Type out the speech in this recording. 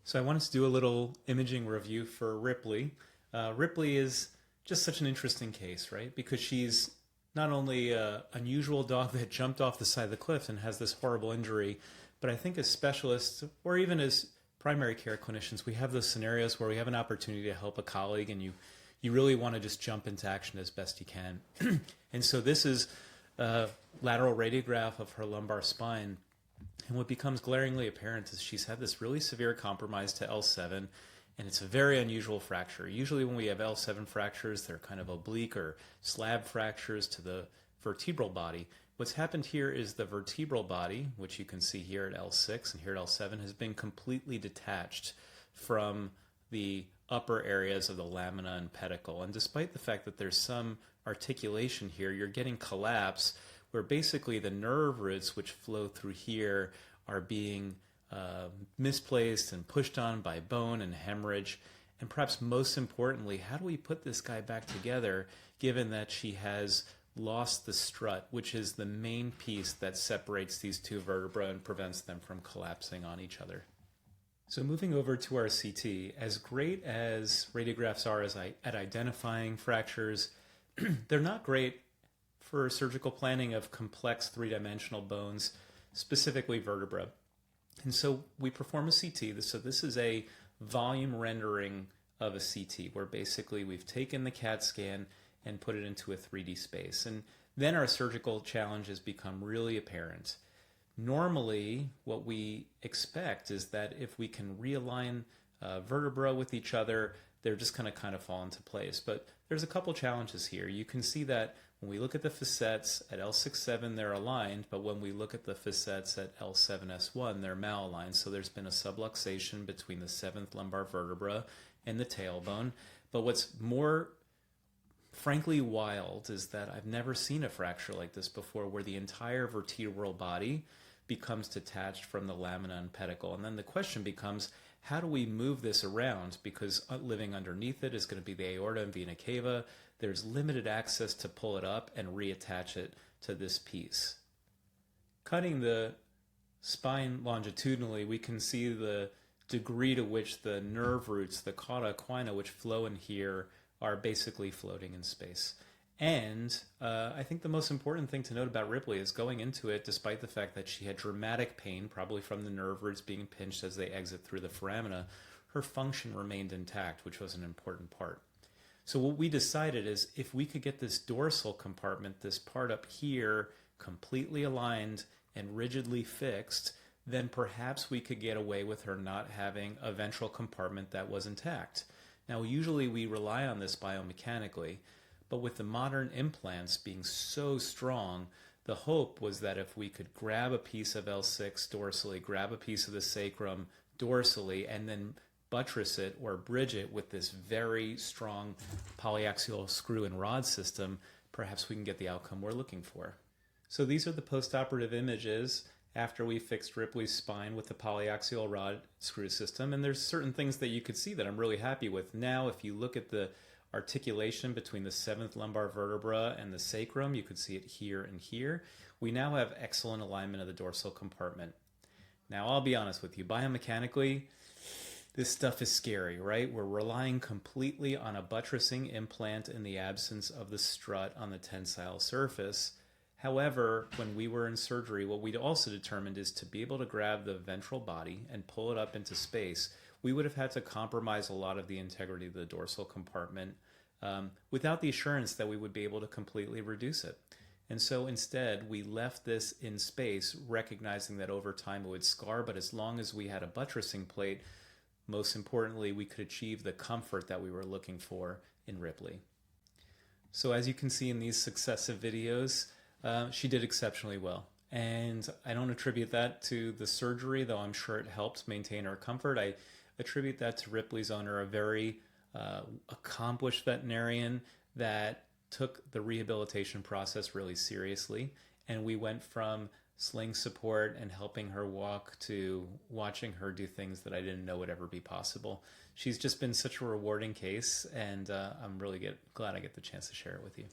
So I wanted to do a little imaging review for Ripley. Ripley is just such an interesting case, right? Because she's not only an unusual dog that jumped off the side of the cliff and has this horrible injury, but I think as specialists or even as primary care clinicians, we have those scenarios where we have an opportunity to help a colleague and you really want to just jump into action as best you can. And so this is a lateral radiograph of her lumbar spine. And what becomes glaringly apparent is she's had this really severe compromise to L7, and it's a very unusual fracture. Usually when we have L7 fractures, they're kind of oblique or slab fractures to the vertebral body. What's happened here is the vertebral body, which you can see here at L6 and here at L7, has been completely detached from the upper areas of the lamina and pedicle. And despite the fact that there's some articulation here, you're getting collapse where basically the nerve roots which flow through here are being misplaced and pushed on by bone and hemorrhage. And perhaps most importantly, how do we put this guy back together given that she has lost the strut, which is the main piece that separates these two vertebrae and prevents them from collapsing on each other? So moving over to our CT, as great as radiographs are at identifying fractures, they're not great for surgical planning of complex three-dimensional bones, specifically vertebra. And so we perform a CT. So this is a volume rendering of a CT where basically we've taken the CAT scan and put it into a 3D space. And then our surgical challenges become really apparent. Normally, what we expect is that if we can realign vertebra with each other, they're just going to kind of fall into place. But there's a couple challenges here. You can see that when we look at the facets at L6-7, they're aligned, but when we look at the facets at L7-S1, they're malaligned. So there's been a subluxation between the 7th lumbar vertebra and the tailbone. But what's more frankly wild is that I've never seen a fracture like this before where the entire vertebral body becomes detached from the lamina and pedicle. And then the question becomes, how do we move this around? Because living underneath it is going to be the aorta and vena cava. There's limited access to pull it up and reattach it to this piece. Cutting the spine longitudinally, we can see the degree to which the nerve roots, the cauda equina, which flow in here, are basically floating in space. And I think the most important thing to note about Ripley is going into it, despite the fact that she had dramatic pain, probably from the nerve roots being pinched as they exit through the foramina, her function remained intact, which was an important part. So what we decided is if we could get this dorsal compartment, this part up here, completely aligned and rigidly fixed, then perhaps we could get away with her not having a ventral compartment that was intact. Now, usually we rely on this biomechanically, but with the modern implants being so strong, the hope was that if we could grab a piece of L6 dorsally, grab a piece of the sacrum dorsally, and then buttress it or bridge it with this very strong polyaxial screw and rod system, perhaps we can get the outcome we're looking for. So these are the post-operative images after we fixed Ripley's spine with the polyaxial rod screw system, and there's certain things that you could see that I'm really happy with. Now, if you look at the articulation between the 7th lumbar vertebra and the sacrum, you could see it here and here. We now have excellent alignment of the dorsal compartment. Now, I'll be honest with you, biomechanically, this stuff is scary, right? We're relying completely on a buttressing implant in the absence of the strut on the tensile surface. However, when we were in surgery, what we'd also determined is to be able to grab the ventral body and pull it up into space, we would have had to compromise a lot of the integrity of the dorsal compartment without the assurance that we would be able to completely reduce it. And so instead, we left this in space, recognizing that over time it would scar, but as long as we had a buttressing plate, most importantly, we could achieve the comfort that we were looking for in Ripley. So as you can see in these successive videos, she did exceptionally well. And I don't attribute that to the surgery, though I'm sure it helped maintain her comfort. I attribute that to Ripley's owner, a very accomplished veterinarian that took the rehabilitation process really seriously. And we went from sling support and helping her walk to watching her do things that I didn't know would ever be possible. She's just been such a rewarding case, and I'm really glad I get the chance to share it with you.